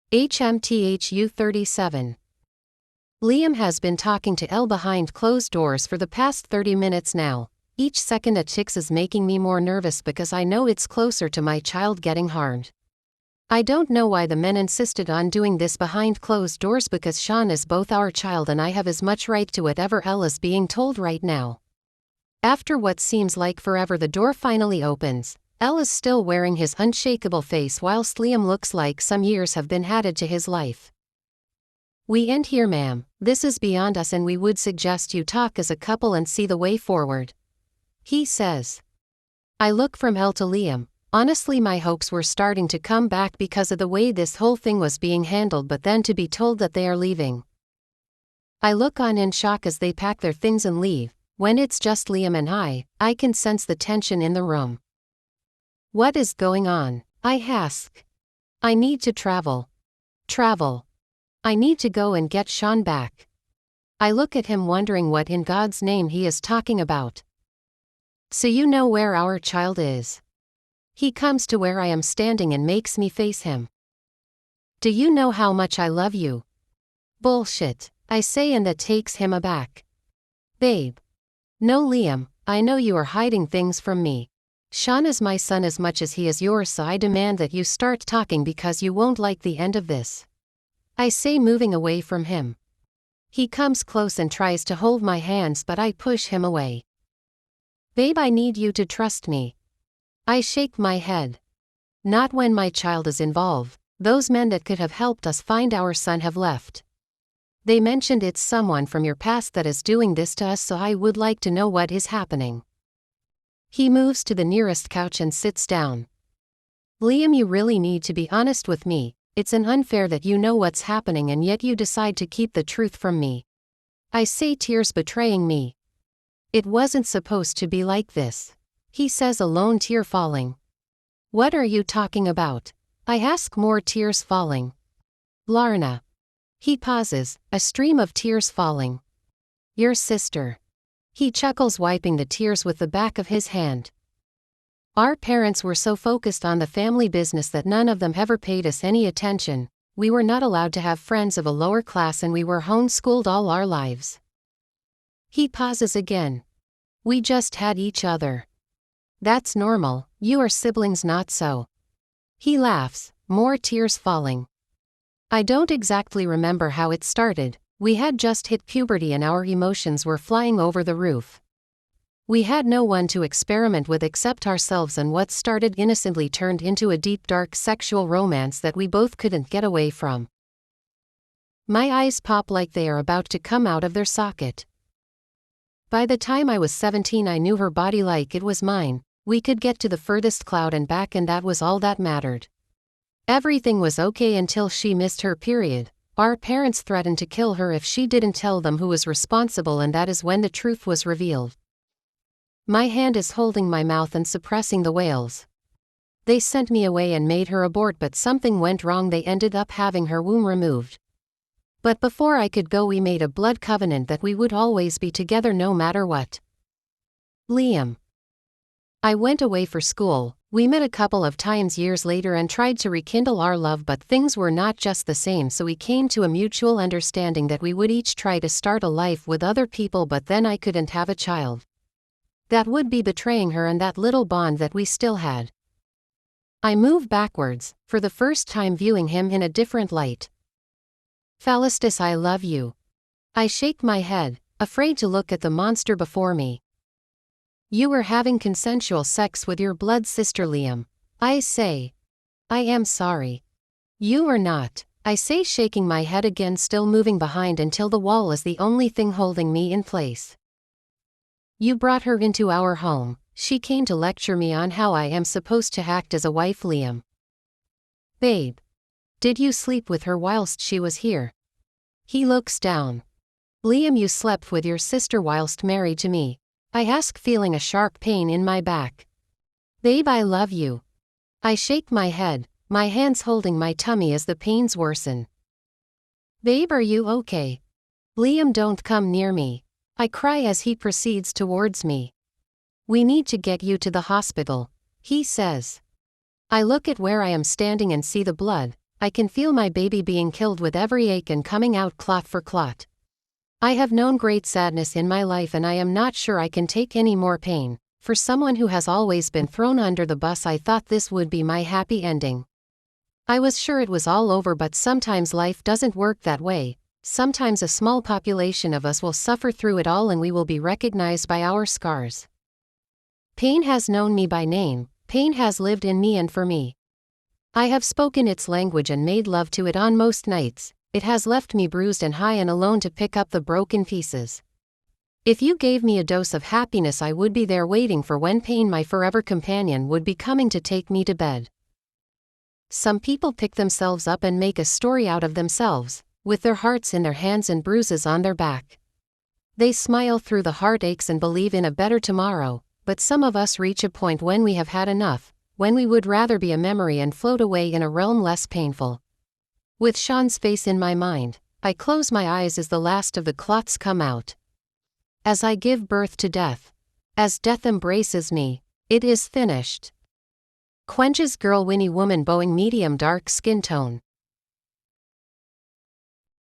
Hmthu 37. Liam has been talking to Elle behind closed doors for the past 30 minutes now. Each second it ticks is making me more nervous because I know it's closer to my child getting harmed. I don't know why the men insisted on doing this behind closed doors, because Sean is both our child and I have as much right to whatever Elle is being told right now. After what seems like forever, the door finally opens. Elle is still wearing his unshakable face whilst Liam looks like some years have been added to his life. "We end here, ma'am. This is beyond us and we would suggest you talk as a couple and see the way forward," he says. I look from Elle to Liam. Honestly, my hopes were starting to come back because of the way this whole thing was being handled, but then to be told that they are leaving. I look on in shock as they pack their things and leave. When it's just Liam and I can sense the tension in the room. What is going on? I ask. I need to travel. I need to go and get Sean back. I look at him wondering what in God's name he is talking about. "So you know where our child is?" He comes to where I am standing and makes me face him. "Do you know how much I love you?" "Bullshit," I say, and that takes him aback. "Babe." "No, Liam, I know you are hiding things from me. Sean is my son as much as he is yours, so I demand that you start talking because you won't like the end of this," I say, moving away from him. He comes close and tries to hold my hands, but I push him away. "Babe, I need you to trust me." I shake my head. "Not when my child is involved. Those men that could have helped us find our son have left. They mentioned it's someone from your past that is doing this to us, so I would like to know what is happening." He moves to the nearest couch and sits down. "Liam, you really need to be honest with me. It's unfair that you know what's happening and yet you decide to keep the truth from me," I say, tears betraying me. "It wasn't supposed to be like this," he says, a lone tear falling. "What are you talking about?" I ask, more tears falling. "Lorna." He pauses, a stream of tears falling. "Your sister." He chuckles, wiping the tears with the back of his hand. "Our parents were so focused on the family business that none of them ever paid us any attention. We were not allowed to have friends of a lower class and we were homeschooled all our lives." He pauses again. "We just had each other. That's normal, you are siblings, not so." He laughs, more tears falling. "I don't exactly remember how it started. We had just hit puberty and our emotions were flying over the roof. We had no one to experiment with except ourselves, and what started innocently turned into a deep, dark sexual romance that we both couldn't get away from." My eyes pop like they are about to come out of their socket. "By the time I was 17, I knew her body like it was mine. We could get to the furthest cloud and back, and that was all that mattered. Everything was okay until she missed her period. Our parents threatened to kill her if she didn't tell them who was responsible, and that is when the truth was revealed." My hand is holding my mouth and suppressing the wails. "They sent me away and made her abort, but something went wrong. They ended up having her womb removed. But before I could go, we made a blood covenant that we would always be together no matter what." Liam. "I went away for school. We met a couple of times years later and tried to rekindle our love, but things were not just the same, so we came to a mutual understanding that we would each try to start a life with other people, but then I couldn't have a child. That would be betraying her and that little bond that we still had." I move backwards, for the first time viewing him in a different light. "Phalistus, I love you." I shake my head, afraid to look at the monster before me. "You were having consensual sex with your blood sister, Liam," I say. "I am sorry." "You are not," I say, shaking my head again, still moving behind until the wall is the only thing holding me in place. "You brought her into our home. She came to lecture me on how I am supposed to act as a wife, Liam." "Babe. Did you sleep with her whilst she was here?" He looks down. "Liam, you slept with your sister whilst married to me," I ask, feeling a sharp pain in my back. "Babe, I love you." I shake my head, my hands holding my tummy as the pains worsen. "Babe, are you okay?" "Liam, don't come near me," I cry as he proceeds towards me. "We need to get you to the hospital," he says. I look at where I am standing and see the blood. I can feel my baby being killed with every ache and coming out clot for clot. I have known great sadness in my life and I am not sure I can take any more pain. For someone who has always been thrown under the bus, I thought this would be my happy ending. I was sure it was all over, but sometimes life doesn't work that way. Sometimes a small population of us will suffer through it all and we will be recognized by our scars. Pain has known me by name, pain has lived in me and for me. I have spoken its language and made love to it on most nights. It has left me bruised and high and alone to pick up the broken pieces. If you gave me a dose of happiness, I would be there waiting for when pain, my forever companion, would be coming to take me to bed. Some people pick themselves up and make a story out of themselves, with their hearts in their hands and bruises on their back. They smile through the heartaches and believe in a better tomorrow, but some of us reach a point when we have had enough, when we would rather be a memory and float away in a realm less painful. With Sean's face in my mind, I close my eyes as the last of the clots come out. As I give birth to death, as death embraces me, it is finished. Quenches girl Winnie woman Boeing medium dark skin tone.